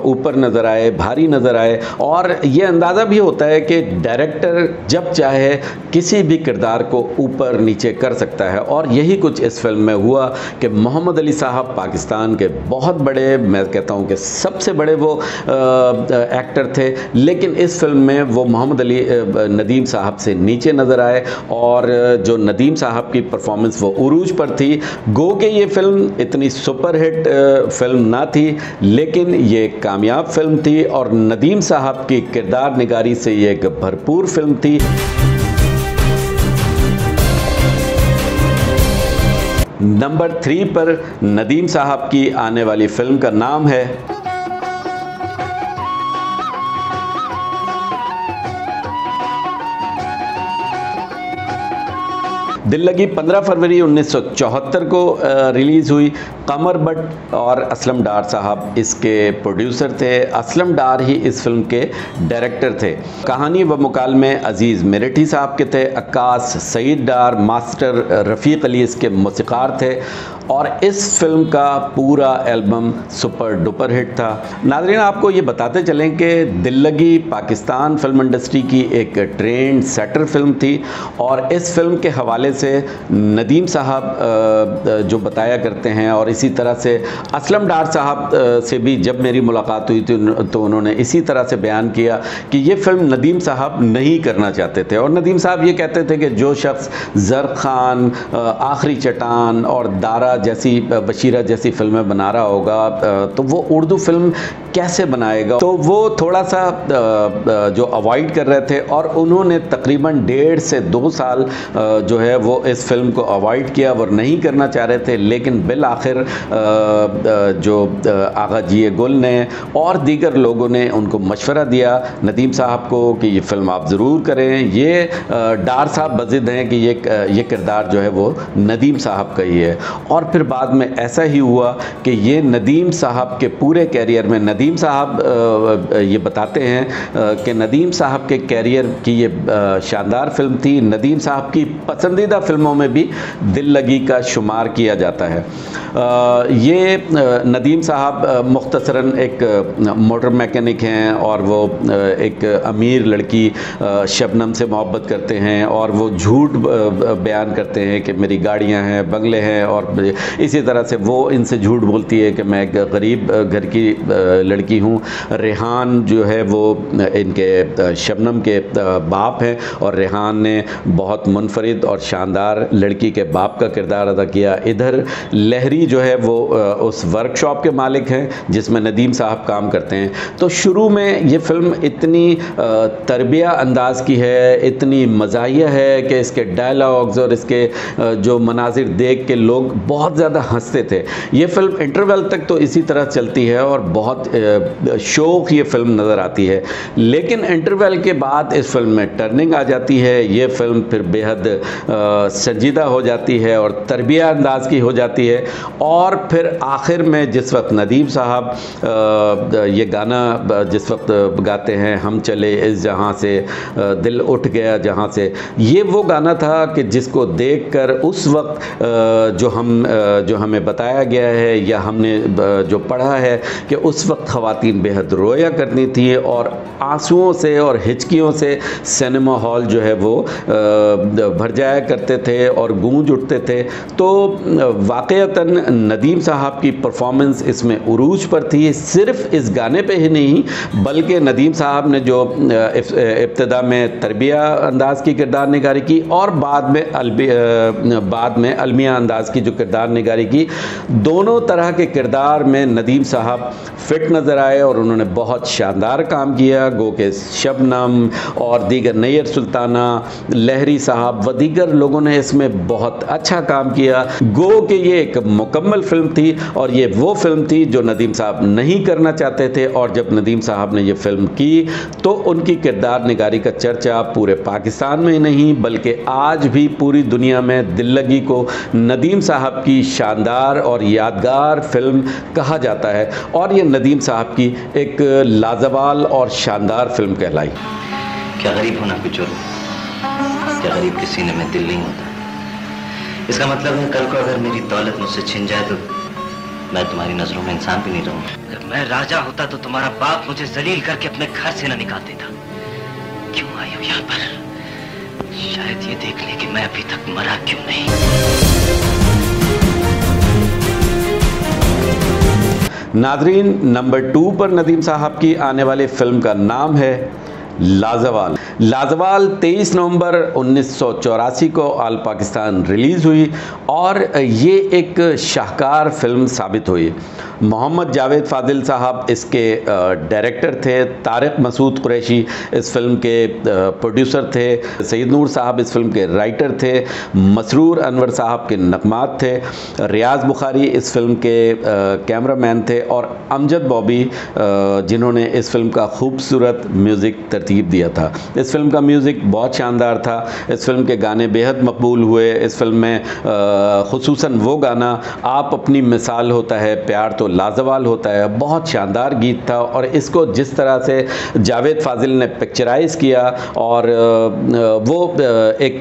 ऊपर नज़र आए, भारी नज़र आए और ये अंदाज़ा भी होता है कि डायरेक्टर जब चाहे किसी भी किरदार को ऊपर नीचे कर सकता है और यही कुछ इस फिल्म में हुआ कि मोहम्मद अली साहब पाकिस्तान के बहुत बड़े, मैं कहता हूँ कि सबसे बड़े वो एक्टर थे, लेकिन इस फिल्म में वो मोहम्मद अली नदीम साहब से नीचे नज़र आए और जो नदीम साहब की परफॉर्मेंस वो उरूज पर थी। गो कि ये फिल्म इतनी सुपरहिट फिल्म ना थी, लेकिन ये कामयाब फिल्म थी और नदीम साहब की किरदार निगारी से ये एक भरपूर फिल्म थी। नंबर 3 पर नदीम साहब की आने वाली फिल्म का नाम है दिल लगी। 15 फरवरी 1974 को रिलीज़ हुई। कमर भट्ट और असलम डार साहब इसके प्रोड्यूसर थे। असलम डार ही इस फिल्म के डायरेक्टर थे। कहानी व मुकालमे अजीज़ मेरठी साहब के थे। अक्कास सईद डार, मास्टर रफ़ीक अली इसके मौसीकार थे और इस फिल्म का पूरा एल्बम सुपर डुपर हिट था। नाज़रीन, आपको ये बताते चलें कि दिल लगी पाकिस्तान फिल्म इंडस्ट्री की एक ट्रेंड सेटर फिल्म थी और इस फिल्म के हवाले से नदीम साहब जो बताया करते हैं और इसी तरह से असलम डार साहब से भी जब मेरी मुलाकात हुई थी तो उन्होंने इसी तरह से बयान किया कि ये फिल्म नदीम साहब नहीं करना चाहते थे और नदीम साहब ये कहते थे कि जो शख्स ज़र खान, आखिरी चट्टान और दारा जैसी, बशीरा जैसी फिल्में बना रहा होगा तो वो उर्दू फिल्म कैसे बनाएगा। तो वो थोड़ा सा जो अवॉइड कर रहे थे और उन्होंने तकरीबन 1.5 से 2 साल जो है वो इस फिल्म को अवॉइड किया, वो नहीं करना चाह रहे थे। लेकिन बिल आखिर जो आगा जी गुल ने और दीगर लोगों ने उनको मशवरा दिया नदीम साहब को कि ये फिल्म आप ज़रूर करें। ये डार साहब बज़िद हैं कि ये किरदार जो है वो नदीम साहब का ही है। और फिर बाद में ऐसा ही हुआ कि ये नदीम साहब के पूरे कैरियर में, नदीम साहब ये बताते हैं कि नदीम साहब के कैरियर की ये शानदार फिल्म थी। नदीम साहब की पसंदीदा फिल्मों में भी दिल लगी का शुमार किया जाता है। ये नदीम साहब मुख्तसरन एक मोटर मैकेनिक हैं और वो एक अमीर लड़की शबनम से मोहब्बत करते हैं और वो झूठ बयान करते हैं कि मेरी गाड़ियां हैं, बंगले हैं, और इसी तरह से वो इनसे झूठ बोलती है कि मैं एक गरीब घर की लड़की हूँ। रेहान जो है वो इनके शबनम के बाप हैं और रेहान ने बहुत मुनफरिद और शानदार लड़की के बाप का किरदार अदा किया। इधर लहरी जो है वो उस वर्कशॉप के मालिक हैं जिसमें नदीम साहब काम करते हैं। तो शुरू में ये फिल्म इतनी तरबिया अंदाज की है, इतनी मज़ाहिया है कि इसके डायलॉग्स और इसके जो मनाजिर देख के लोग बहुत ज़्यादा हंसते थे। ये फिल्म इंटरवल तक तो इसी तरह चलती है और बहुत शौक ये फिल्म नज़र आती है, लेकिन इंटरवल के बाद इस फिल्म में टर्निंग आ जाती है। ये फिल्म फिर बेहद संजीदा हो जाती है और तरबिया अंदाज की हो जाती है। और फिर आखिर में जिस वक्त नदीम साहब ये गाना जिस वक्त गाते हैं, हम चले इस जहाँ से दिल उठ गया जहाँ से, ये वो गाना था कि जिसको देखकर उस वक्त जो हमें बताया गया है या हमने जो पढ़ा है कि उस वक्त ख़वातीन बेहद रोया करती थी और आंसुओं से और हिचकियों से सिनेमा हॉल जो है वो भर जाया करते थे और गूंज उठते थे। तो वाक़यतन नदीम साहब की परफॉर्मेंस इसमें उरूज पर थी। सिर्फ इस गाने पे ही नहीं बल्कि नदीम साहब ने जो इब्तिदा में तरबिया अंदाज की किरदार निगारी की और बाद में अलमिया अंदाज की जो किरदार निगारी की, दोनों तरह के किरदार में नदीम साहब फिट नज़र आए और उन्होंने बहुत शानदार काम किया। गो के शबनम और दीगर नैयर सुल्ताना, लहरी साहब व दीगर लोगों ने इसमें बहुत अच्छा काम किया। गो के ये एक मुकम्मल फिल्म थी और ये वो फिल्म थी जो नदीम साहब नहीं करना चाहते थे, और जब नदीम साहब ने ये फिल्म की तो उनकी किरदार निगारी का चर्चा पूरे पाकिस्तान में ही नहीं बल्कि आज भी पूरी दुनिया में दिल लगी को नदीम साहब की शानदार और यादगार फिल्म कहा जाता है और ये नदीम साहब की एक लाजवाल और शानदार फिल्म कहलाई। क्या गरीब होना कुछ और, क्या गरीब के सीने में दिल नहीं होता। इसका मतलब है कल को अगर मेरी दौलत मुझसे छिन जाए तो मैं तुम्हारी नजरों में इंसान भी नहीं रहूंगा। अगर मैं राजा होता तो तुम्हारा बाप मुझे जलील करके अपने घर से न निकाल देता। क्यों आई हूं यहाँ पर? शायद ये देखने कि मैं अभी तक मरा क्यों नहीं। नाजरीन, नंबर 2 पर नदीम साहब की आने वाली फिल्म का नाम है लाजवाल। लाजवाल 23 नवंबर 1984 को आल पाकिस्तान रिलीज़ हुई और ये एक शाहकार फिल्म साबित हुई। मोहम्मद जावेद फ़ादिल साहब इसके डायरेक्टर थे, तारिक मसूद कुरैशी इस फिल्म के प्रोड्यूसर थे, सईद नूर साहब इस फिल्म के राइटर थे, मसरूर अनवर साहब के नगमात थे, रियाज बुखारी इस फिल्म के कैमरामैन थे और अमजद बॉबी जिन्होंने इस फिल्म का खूबसूरत म्यूज़िक तरतीब दिया था। इस फिल्म का म्यूज़िक बहुत शानदार था। इस फिल्म के गाने बेहद मकबूल हुए। इस फिल्म में खुसूसन वो गाना आप अपनी मिसाल होता है, प्यार तो लाजवाल होता है, बहुत शानदार गीत था और इसको जिस तरह से जावेद फ़ाजिल ने पिक्चराइज़ किया और वो एक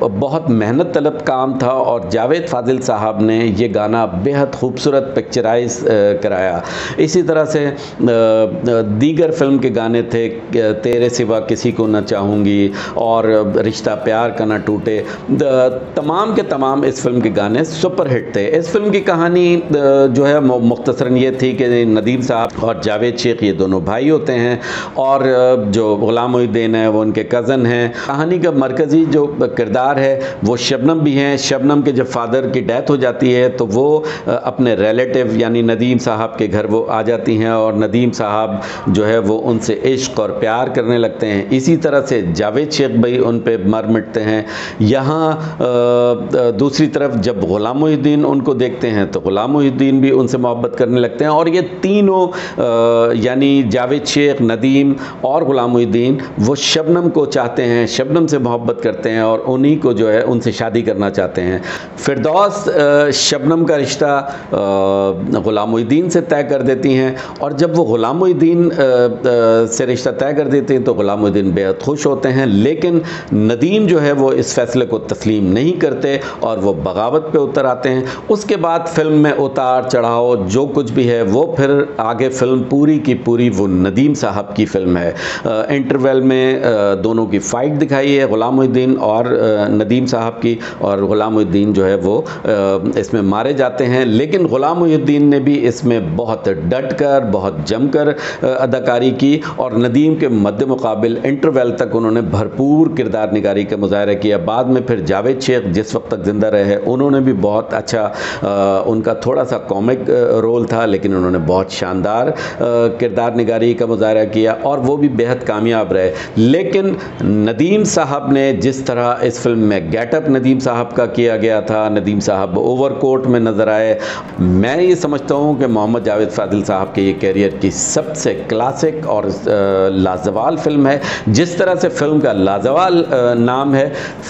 बहुत मेहनत तलब काम था और जावेद फ़ाजिल साहब ने ये गाना बेहद खूबसूरत पिक्चराइज़ कराया। इसी तरह से दीगर फिल्म के गाने थे, तेरे सिवा किसी को न चाहूँगी और रिश्ता प्यार का न टूटे, तमाम के तमाम इस फिल्म के गाने सुपर हिट थे। इस फिल्म की कहानी जो है मुख्तसरन ये थी कि नदीम साहब और जावेद शेख ये दोनों भाई होते हैं और जो गुलाम मोहिउद्दीन है वो उनके कज़न हैं। कहानी का मरकज़ी जो किरदार है वो शबनम भी हैं। शबनम के जब फादर की डेथ हो जाती है तो वो अपने रिलेटिव यानी नदीम साहब के घर वो आ जाती हैं और नदीम साहब जो है वो उनसे इश्क और प्यार करने लगते हैं। इसी तरह से जावेद शेख भाई उन पे मर मिटते हैं। यहाँ दूसरी तरफ जब गुलाम मोहिउद्दीन उनको देखते हैं तो गुलाम मोहिउद्दीन भी उनसे मोहब्बत करने लगते हैं और ये तीनों यानी जावेद शेख, नदीम और गुलाम मोहिउद्दीन वो शबनम को चाहते हैं, शबनम से मोहब्बत करते हैं और उन्हीं को जो है उनसे शादी करना चाहते हैं। फिरदौस शबनम का रिश्ता गुलाम मोहिउद्दीन से तय कर देती हैं और जब वो गुलाम मोहिउद्दीन से रिश्ता तय कर देती हैं हैं तो गुलामुद्दीन बेहद खुश होते हैं, लेकिन नदीम जो है वो इस फैसले को तस्लीम नहीं करते और वो बगावत पे उतर आते हैं। उसके बाद फिल्म में उतार चढ़ाव जो कुछ भी है वो फिर आगे फिल्म पूरी की पूरी वो नदीम साहब की फिल्म है। इंटरवल में दोनों की फ़ाइट दिखाई है, गुलामुद्दीन और नदीम साहब की, और गुलामुद्दीन जो है वो इसमें मारे जाते हैं, लेकिन गुलामुद्दीन ने भी इसमें बहुत डट कर बहुत जमकर अदाकारी की और नदीम के मद्दे मुकाबिल इंटरवल तक उन्होंने भरपूर किरदार निगारी का मुजाहरा किया। बाद में फिर जावेद शेख जिस वक्त तक ज़िंदा रहे उन्होंने भी बहुत अच्छा, उनका थोड़ा सा कॉमिक रोल था लेकिन उन्होंने बहुत शानदार किरदार निगारी का मुजाहरा किया और वो भी बेहद कामयाब रहे। लेकिन नदीम साहब ने जिस तरह इस फिल्म में गेटअप नदीम साहब का किया गया था, नदीम साहब ओवरकोट में नज़र आए, मैं ये समझता हूँ कि मोहम्मद जावेद फ़ाज़िल साहब के ये कैरियर की सबसे क्लासिक और लाजवाल फिल्म है। जिस तरह से फिल्म का लाजवाल नाम है,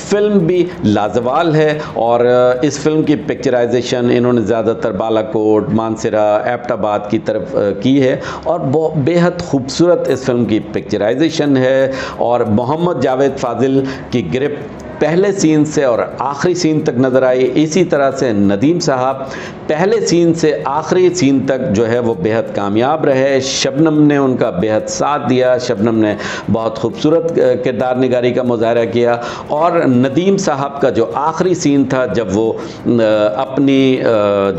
फिल्म भी लाजवाल है और इस फिल्म की पिक्चराइजेशन इन्होंने ज़्यादातर बालाकोट, मानसरा, एबटाबाद की तरफ की है और बेहद खूबसूरत इस फिल्म की पिक्चराइजेशन है। और मोहम्मद जावेद फ़ाज़िल की ग्रिप पहले सीन से और आखिरी सीन तक नज़र आई। इसी तरह से नदीम साहब पहले सीन से आखिरी सीन तक जो है वो बेहद कामयाब रहे। शबनम ने उनका बेहद साथ दिया, शबनम ने बहुत खूबसूरत किरदार निगारी का मुजाहरा किया और नदीम साहब का जो आखिरी सीन था जब वो अपनी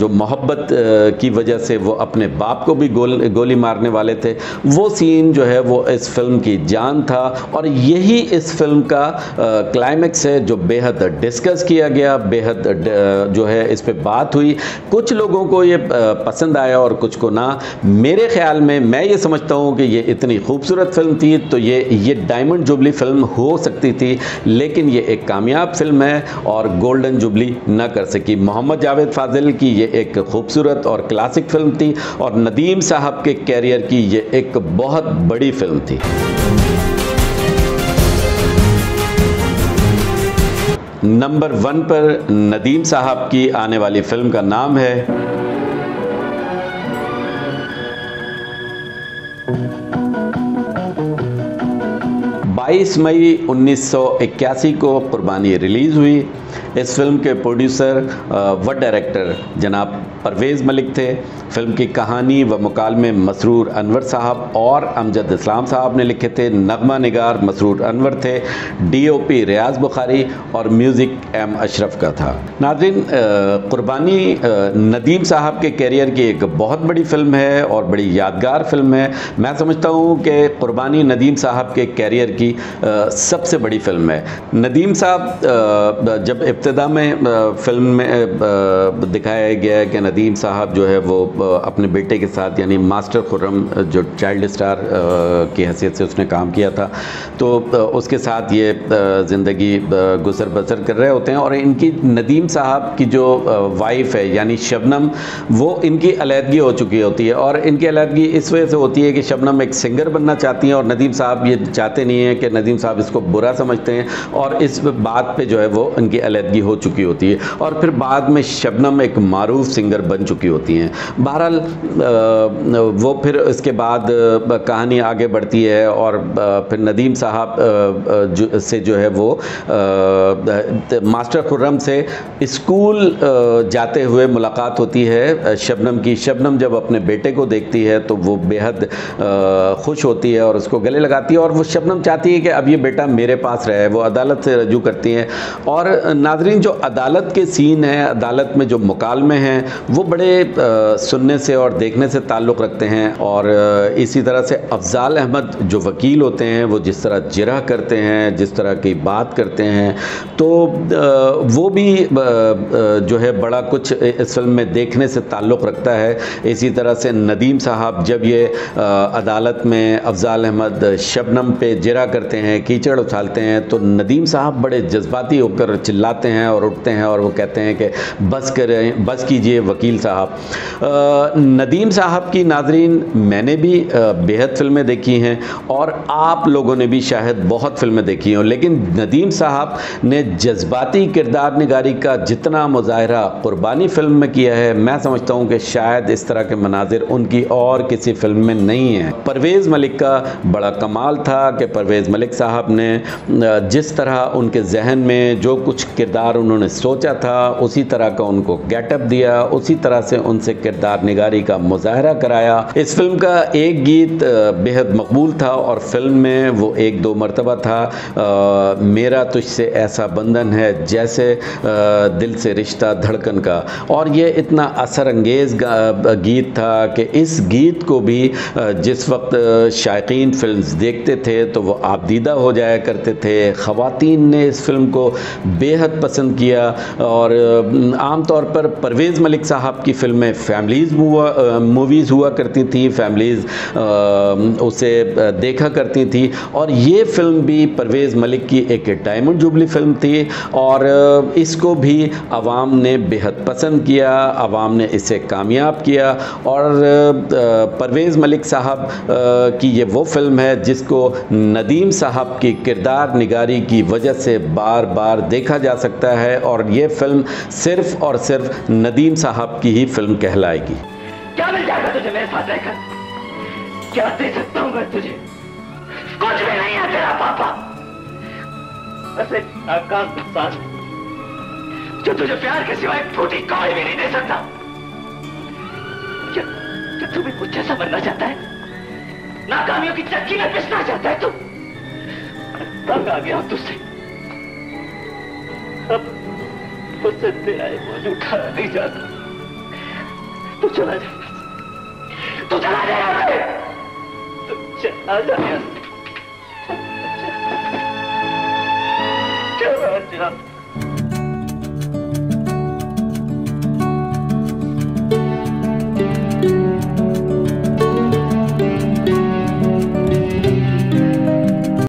जो मोहब्बत की वजह से वो अपने बाप को भी गोली मारने वाले थे, वो सीन जो है वो इस फिल्म की जान था और यही इस फिल्म का क्लाइमेक्स है जो बेहद डिस्कस किया गया, बेहद जो है इस पे बात हुई। कुछ लोगों को ये पसंद आया और कुछ को ना। मेरे ख्याल में मैं ये समझता हूँ कि ये इतनी खूबसूरत फिल्म थी तो ये डायमंड जुबली फिल्म हो सकती थी, लेकिन ये एक कामयाब फिल्म है और गोल्डन जुबली ना कर सकी। मोहम्मद जावेद फ़ाज़िल की ये एक खूबसूरत और क्लासिक फिल्म थी और नदीम साहब के कैरियर की ये एक बहुत बड़ी फिल्म थी। नंबर 1 पर नदीम साहब की आने वाली फिल्म का नाम है 22 मई 1981 को कुर्बानी रिलीज़ हुई। इस फिल्म के प्रोड्यूसर व डायरेक्टर जनाब परवेज़ मलिक थे। फिल्म की कहानी व मुकालमे मसरूर अनवर साहब और अमजद इस्लाम साहब ने लिखे थे। नगमा निगार मसरूर अनवर थे, डीओपी रियाज बुखारी और म्यूज़िक एम अशरफ का था। नाज़रीन, कुर्बानी नदीम साहब के कैरियर की एक बहुत बड़ी फिल्म है और बड़ी यादगार फिल्म है। मैं समझता हूँ कि कुर्बानी नदीम साहब के कैरियर की सबसे बड़ी फिल्म है। नदीम साहब जब इब्तिदा में फिल्म में दिखाया गया है कि नदीम साहब जो है वो अपने बेटे के साथ यानी मास्टर खुर्रम जो चाइल्ड स्टार की हैसियत से उसने काम किया था, तो उसके साथ ये ज़िंदगी गुजर बसर कर रहे होते हैं और इनकी नदीम साहब की जो वाइफ है यानी शबनम, वो इनकी अलहदगी हो चुकी होती है और इनकी अलहदगी इस वजह से होती है कि शबनम एक सिंगर बनना चाहती हैं और नदीम साहब ये चाहते नहीं हैं कि नदीम साहब इसको बुरा समझते हैं और इस बात पे जो है वो इनकी अलहदगी हो चुकी होती है और फिर बाद में शबनम एक मारूफ सिंगर बन चुकी होती हैं। बहरहाल वो फिर इसके बाद कहानी आगे बढ़ती है और फिर नदीम साहब से जो है वो मास्टर खुर्रम से स्कूल जाते हुए मुलाकात होती है शबनम की। शबनम जब अपने बेटे को देखती है तो वो बेहद खुश होती है और उसको गले लगाती है और वो शबनम चाहती है कि अब ये बेटा मेरे पास रहे। वो अदालत से रजू करती हैं और नाजरीन जो अदालत के सीन हैं, अदालत में जो मुकालमे हैं वो बड़े सुनने से और देखने से ताल्लुक़ रखते हैं और इसी तरह से अफजाल अहमद जो वकील होते हैं वो जिस तरह जिरह करते हैं, जिस तरह की बात करते हैं, तो वो भी जो है बड़ा कुछ इस फिल्म में देखने से ताल्लुक़ रखता है। इसी तरह से नदीम साहब जब ये अदालत में अफजाल अहमद शबनम पे जिरह करते हैं, कीचड़ उछालते हैं, तो नदीम साहब बड़े जज्बाती होकर चिल्लाते हैं और उठते हैं और वो कहते हैं कि बस कीजिए वकील साहब। नदीम साहब की नाजरीन मैंने भी बेहद फिल्में देखी हैं और आप लोगों ने भी शायद बहुत फिल्में देखी हों, लेकिन नदीम साहब ने जज्बाती किरदार निगारी का जितना मुजाहरा कुर्बानी फिल्म में किया है, मैं समझता हूँ कि शायद इस तरह के मनाजिर उनकी और किसी फिल्म में नहीं है। परवेज़ मलिक का बड़ा कमाल था कि परवेज़ मलिक साहब ने जिस तरह उनके जहन में जो कुछ किरदार उन्होंने सोचा था उसी तरह का उनको गेटअप दिया, उसी तरह से उनसे किरदार निगारी का मुजाहरा कराया। इस फिल्म का एक गीत बेहद मकबूल था और फिल्म में वो 1-2 मरतबा था, मेरा तुझसे ऐसा बंधन है जैसे दिल से रिश्ता धड़कन का, और ये इतना असर अंगेज़ गीत था कि इस गीत को भी जिस वक्त शायकीन फिल्म्स देखते थे तो वो आबदीदा हो जाया करते थे। ख़वातीन ने इस फिल्म को बेहद पसंद किया और आम तौर पर परवेज़ मलिक साहब की फिल्में फैमिलीज़ मूवीज़ हुआ करती थी, फैमिलीज़ उसे देखा करती थी, और ये फिल्म भी परवेज़ मलिक की एक डायमंड जुबली फिल्म थी और इसको भी आवाम ने बेहद पसंद किया, आवाम ने इसे कामयाब किया। और परवेज़ मलिक साहब की ये वो फिल्म है जिसको नदीम साहब की किरदार निगारी की वजह से बार बार देखा जा सकता है और ये फिल्म सिर्फ़ और सिर्फ नदीम साहब की ही फिल्म कहलाएगी। क्या मिल जाएगा तुझे मेरे साथ रहकर? क्या दे सकता हूँ मैं तुझे? कुछ भी नहीं है तेरा पापा, बस एक नाकाम इंसान जो तुझे प्यार के सिवाय फूटी कौड़ी भी नहीं दे सकता। क्या तू भी कुछ ऐसा बनना चाहता है? नाकामियों की चक्की में पिसना चाहता है तू? तंग आ गया तुझसे, अब मुझसे तेरा बोझ उठाया नहीं जाता। तू चला जा, तू चला जा, तू चला जा, चला जा।